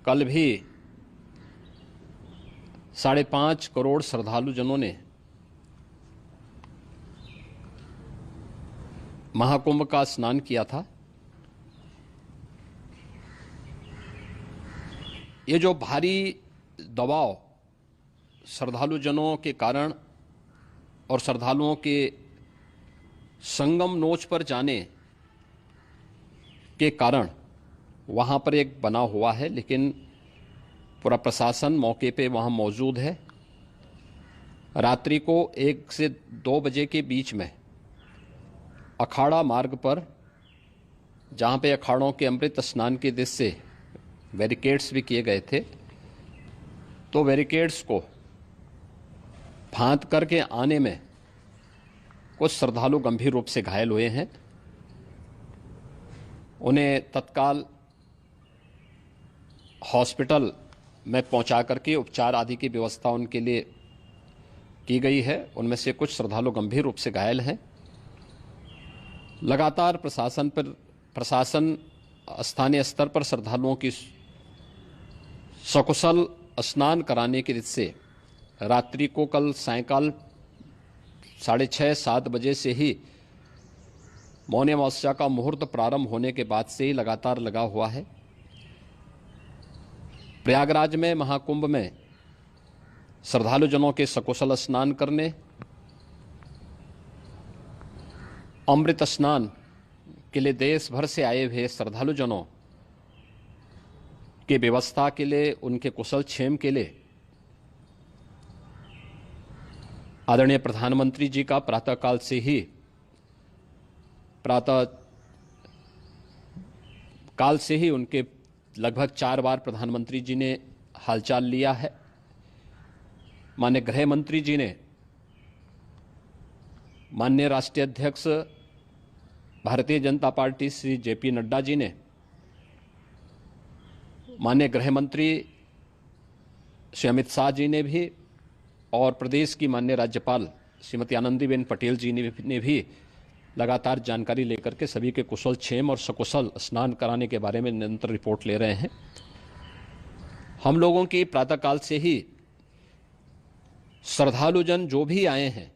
कल भी 5.5 करोड़ श्रद्धालुजनों ने महाकुंभ का स्नान किया था। ये जो भारी दबाव श्रद्धालुजनों के कारण और श्रद्धालुओं के संगम नोच पर जाने के कारण वहाँ पर एक बना हुआ है, लेकिन पूरा प्रशासन मौके पे वहाँ मौजूद है। रात्रि को 1 से 2 बजे के बीच में अखाड़ा मार्ग पर, जहाँ पे अखाड़ों के अमृत स्नान के दृश्य से बैरिकेड्स भी किए गए थे, तो बैरिकेड्स को फांद करके आने में कुछ श्रद्धालु गंभीर रूप से घायल हुए हैं। उन्हें तत्काल हॉस्पिटल में पहुंचा करके उपचार आदि की व्यवस्था उनके लिए की गई है। उनमें से कुछ श्रद्धालु गंभीर रूप से घायल हैं। लगातार प्रशासन स्थानीय स्तर पर श्रद्धालुओं की सकुशल स्नान कराने के दृष्टि से रात्रि को कल सायंकाल 6:30-7 बजे से ही मौनी अमावस्या का मुहूर्त प्रारंभ होने के बाद से ही लगातार लगा हुआ है। प्रयागराज में महाकुंभ में श्रद्धालुजनों के सकुशल स्नान करने, अमृत स्नान के लिए देश भर से आए हुए श्रद्धालुजनों की व्यवस्था के लिए, उनके कुशल क्षेम के लिए आदरणीय प्रधानमंत्री जी का प्रातःकाल से ही उनके लगभग 4 बार प्रधानमंत्री जी ने हालचाल लिया है। माननीय गृह मंत्री जी ने, माननीय राष्ट्रीय अध्यक्ष भारतीय जनता पार्टी श्री जेपी नड्डा जी ने, माननीय गृह मंत्री श्री अमित शाह जी ने भी, और प्रदेश की माननीय राज्यपाल श्रीमती आनंदीबेन पटेल जी ने भी लगातार जानकारी लेकर के सभी के कुशल क्षेम और सकुशल स्नान कराने के बारे में निरंतर रिपोर्ट ले रहे हैं। हम लोगों की प्रातःकाल से ही श्रद्धालुजन जो भी आए हैं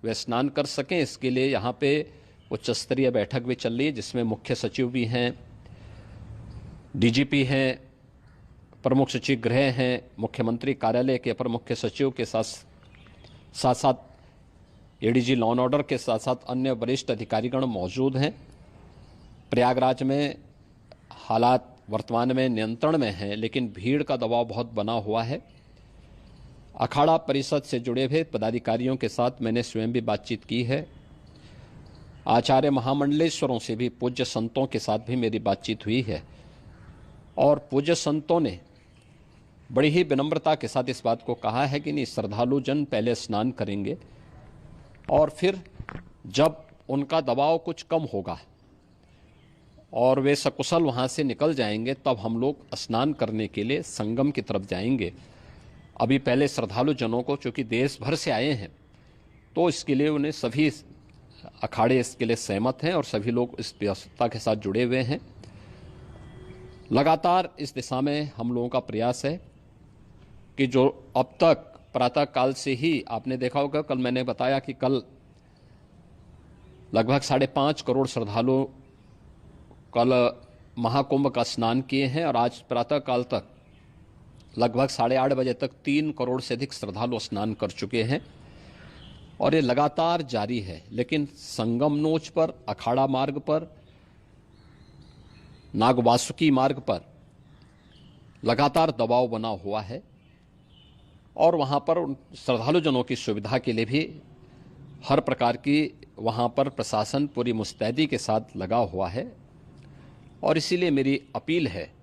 वे स्नान कर सकें, इसके लिए यहाँ पे उच्च स्तरीय बैठक भी चल रही है, जिसमें मुख्य सचिव भी हैं, डीजीपी हैं, प्रमुख सचिव गृह हैं, मुख्यमंत्री कार्यालय के अपर मुख्य सचिव के साथ साथ एडीजी लॉ एंड ऑर्डर के साथ साथ अन्य वरिष्ठ अधिकारीगण मौजूद हैं। प्रयागराज में हालात वर्तमान में नियंत्रण में हैं, लेकिन भीड़ का दबाव बहुत बना हुआ है। अखाड़ा परिषद से जुड़े हुए पदाधिकारियों के साथ मैंने स्वयं भी बातचीत की है। आचार्य महामंडलेश्वरों से भी, पूज्य संतों के साथ भी मेरी बातचीत हुई है, और पूज्य संतों ने बड़ी ही विनम्रता के साथ इस बात को कहा है कि नहीं, श्रद्धालुजन पहले स्नान करेंगे और फिर जब उनका दबाव कुछ कम होगा और वे सकुशल वहाँ से निकल जाएंगे, तब हम लोग स्नान करने के लिए संगम की तरफ जाएंगे। अभी पहले श्रद्धालुजनों को, चूँकि देश भर से आए हैं, तो इसके लिए उन्हें सभी अखाड़े इसके लिए सहमत हैं और सभी लोग इस व्यवस्था के साथ जुड़े हुए हैं। लगातार इस दिशा में हम लोगों का प्रयास है कि जो अब तक प्रातःकाल से ही आपने देखा होगा, कल मैंने बताया कि कल लगभग 5.5 करोड़ श्रद्धालु कल महाकुंभ का स्नान किए हैं, और आज प्रातःकाल तक लगभग 8:30 बजे तक 3 करोड़ से अधिक श्रद्धालु स्नान कर चुके हैं, और ये लगातार जारी है। लेकिन संगम नोच पर, अखाड़ा मार्ग पर, नागवासुकी मार्ग पर लगातार दबाव बना हुआ है, और वहाँ पर श्रद्धालुजनों की सुविधा के लिए भी हर प्रकार की वहाँ पर प्रशासन पूरी मुस्तैदी के साथ लगा हुआ है। और इसीलिए मेरी अपील है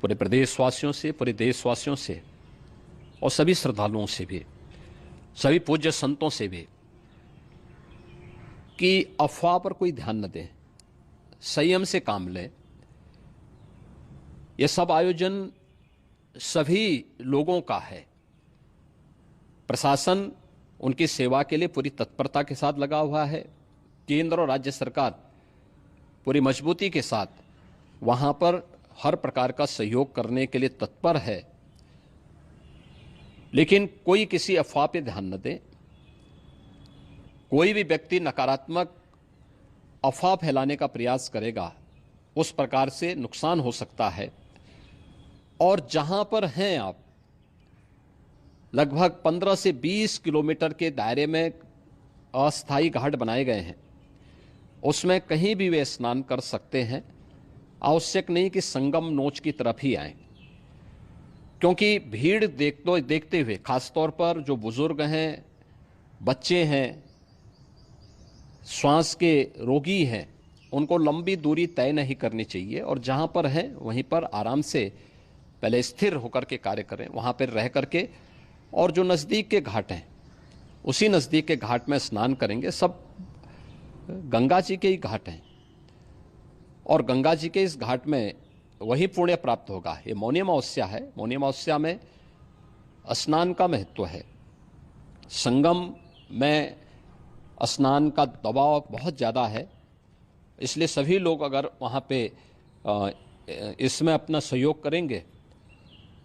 पूरे प्रदेशवासियों से, पूरे देशवासियों से, और सभी श्रद्धालुओं से भी, सभी पूज्य संतों से भी, कि अफवाह पर कोई ध्यान न दें, संयम से काम लें। ये सब आयोजन सभी लोगों का है। प्रशासन उनकी सेवा के लिए पूरी तत्परता के साथ लगा हुआ है। केंद्र और राज्य सरकार पूरी मजबूती के साथ वहाँ पर हर प्रकार का सहयोग करने के लिए तत्पर है, लेकिन कोई किसी अफवाह पे ध्यान न दे। कोई भी व्यक्ति नकारात्मक अफवाह फैलाने का प्रयास करेगा, उस प्रकार से नुकसान हो सकता है। और जहां पर हैं आप, लगभग 15 से 20 किलोमीटर के दायरे में अस्थायी घाट बनाए गए हैं, उसमें कहीं भी वे स्नान कर सकते हैं। आवश्यक नहीं कि संगम नोच की तरफ ही आएं, क्योंकि भीड़ देखते हुए, खासतौर पर जो बुजुर्ग हैं, बच्चे हैं, श्वास के रोगी हैं, उनको लंबी दूरी तय नहीं करनी चाहिए और जहां पर हैं वहीं पर आराम से पहले स्थिर होकर के कार्य करें, वहां पर रह करके। और जो नज़दीक के घाट हैं, उसी नज़दीक के घाट में स्नान करेंगे। सब गंगा जी के ही घाट हैं और गंगा जी के इस घाट में वही पुण्य प्राप्त होगा। ये मौनी अमावस्या है, मौनी अमावस्या में स्नान का महत्व है। संगम में स्नान का दबाव बहुत ज़्यादा है, इसलिए सभी लोग अगर वहाँ पे इसमें अपना सहयोग करेंगे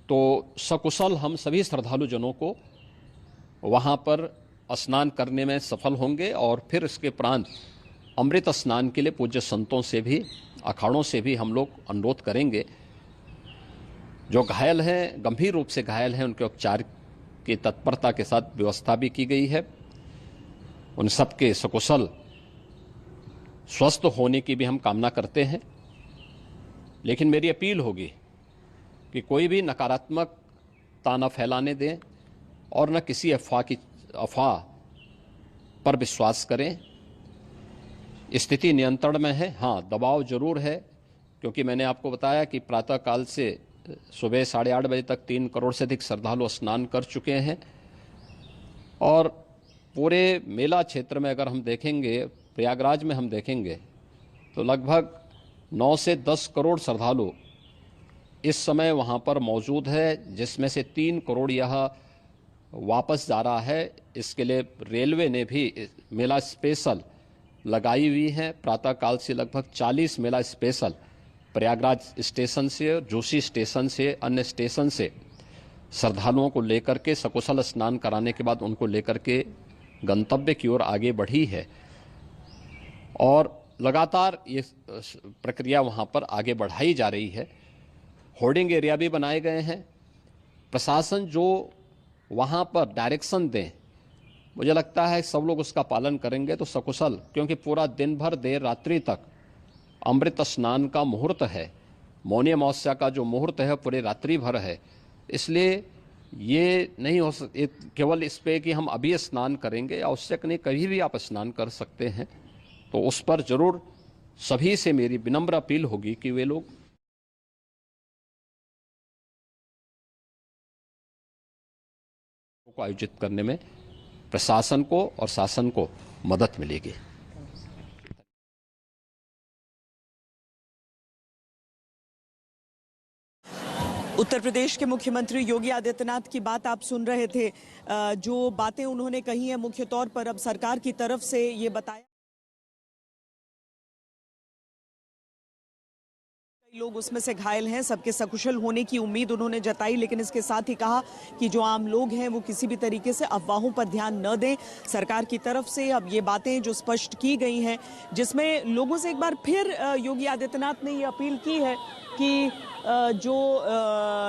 तो सकुशल हम सभी श्रद्धालु जनों को वहाँ पर स्नान करने में सफल होंगे। और फिर इसके उपरांत अमृत स्नान के लिए पूज्य संतों से भी, अखाड़ों से भी हम लोग अनुरोध करेंगे। जो घायल हैं, गंभीर रूप से घायल हैं, उनके उपचार की तत्परता के साथ व्यवस्था भी की गई है। उन सबके सकुशल स्वस्थ होने की भी हम कामना करते हैं। लेकिन मेरी अपील होगी कि कोई भी नकारात्मकता न फैलाने दें और न किसी अफवाह पर विश्वास करें। स्थिति नियंत्रण में है। हाँ, दबाव जरूर है, क्योंकि मैंने आपको बताया कि प्रातःकाल से सुबह 8:30 बजे तक 3 करोड़ से अधिक श्रद्धालु स्नान कर चुके हैं। और पूरे मेला क्षेत्र में अगर हम देखेंगे, प्रयागराज में हम देखेंगे तो लगभग 9 से 10 करोड़ श्रद्धालु इस समय वहाँ पर मौजूद है, जिसमें से 3 करोड़ यह वापस जा रहा है। इसके लिए रेलवे ने भी मेला स्पेशल लगाई हुई है। प्रातःकाल से लगभग 40 मेला स्पेशल प्रयागराज स्टेशन से, जोशी स्टेशन से, अन्य स्टेशन से श्रद्धालुओं को लेकर के सकुशल स्नान कराने के बाद उनको लेकर के गंतव्य की ओर आगे बढ़ी है। और लगातार ये प्रक्रिया वहाँ पर आगे बढ़ाई जा रही है। होर्डिंग एरिया भी बनाए गए हैं। प्रशासन जो वहाँ पर डायरेक्शन दें, मुझे लगता है सब लोग उसका पालन करेंगे तो सकुशल, क्योंकि पूरा दिन भर देर रात्रि तक अमृत स्नान का मुहूर्त है। मौनी अमावस्या का जो मुहूर्त है पूरे रात्रि भर है, इसलिए ये नहीं हो केवल इस पे कि हम अभी स्नान करेंगे। आवश्यक नहीं, कभी भी आप स्नान कर सकते हैं। तो उस पर जरूर सभी से मेरी विनम्र अपील होगी कि वे लोग को आयोजित करने में प्रशासन को और शासन को मदद मिलेगी। उत्तर प्रदेश के मुख्यमंत्री योगी आदित्यनाथ की बात आप सुन रहे थे। जो बातें उन्होंने कही है, मुख्य तौर पर अब सरकार की तरफ से ये बताया, लोग उसमें से घायल हैं, सबके सकुशल होने की उम्मीद उन्होंने जताई। लेकिन इसके साथ ही कहा कि जो आम लोग हैं वो किसी भी तरीके से अफवाहों पर ध्यान न दें। सरकार की तरफ से अब ये बातें जो स्पष्ट की गई हैं, जिसमें लोगों से एक बार फिर योगी आदित्यनाथ ने ये अपील की है कि जो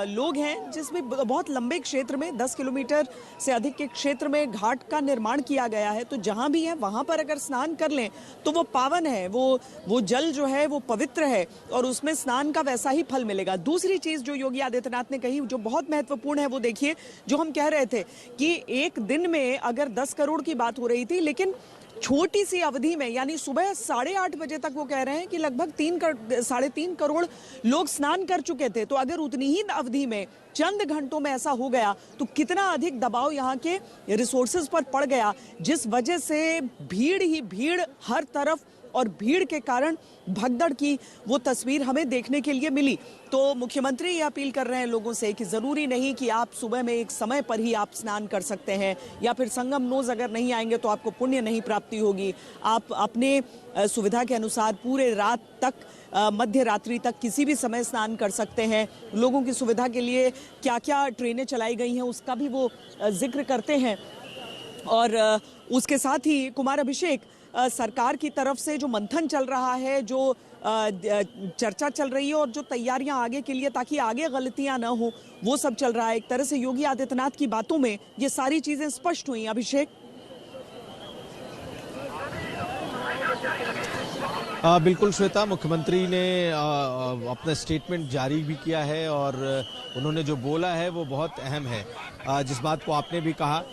लोग हैं, जिसमें बहुत लंबे क्षेत्र में 10 किलोमीटर से अधिक के क्षेत्र में घाट का निर्माण किया गया है, तो जहां भी है वहां पर अगर स्नान कर लें तो वो पावन है, वो जल जो है वो पवित्र है और उसमें स्नान का वैसा ही फल मिलेगा। दूसरी चीज जो योगी आदित्यनाथ ने कही, जो बहुत महत्वपूर्ण है, वो देखिए, जो हम कह रहे थे कि एक दिन में अगर 10 करोड़ की बात हो रही थी, लेकिन छोटी सी अवधि में, यानी सुबह 8:30 बजे तक वो कह रहे हैं कि लगभग 3.5 करोड़ लोग स्नान कर चुके थे। तो अगर उतनी ही अवधि में, चंद घंटों में ऐसा हो गया तो कितना अधिक दबाव यहाँ के रिसोर्सेज पर पड़ गया, जिस वजह से भीड़ ही भीड़ हर तरफ, और भीड़ के कारण भगदड़ की वो तस्वीर हमें देखने के लिए मिली। तो मुख्यमंत्री ये अपील कर रहे हैं लोगों से कि जरूरी नहीं कि आप सुबह में एक समय पर ही आप स्नान कर सकते हैं, या फिर संगम नोज अगर नहीं आएंगे तो आपको पुण्य नहीं प्राप्ति होगी। आप अपने सुविधा के अनुसार पूरे रात तक मध्य रात्रि तक किसी भी समय स्नान कर सकते हैं। लोगों की सुविधा के लिए क्या क्या ट्रेनें चलाई गई हैं उसका भी वो जिक्र करते हैं। और उसके साथ ही कुमार अभिषेक, सरकार की तरफ से जो मंथन चल रहा है, जो चर्चा चल रही है और जो तैयारियां आगे के लिए ताकि आगे गलतियां ना हो, वो सब चल रहा है। एक तरह से योगी आदित्यनाथ की बातों में ये सारी चीजें स्पष्ट हुई। अभिषेक, बिल्कुल श्वेता, मुख्यमंत्री ने अपना स्टेटमेंट जारी भी किया है और उन्होंने जो बोला है वो बहुत अहम है। जिस बात को आपने भी कहा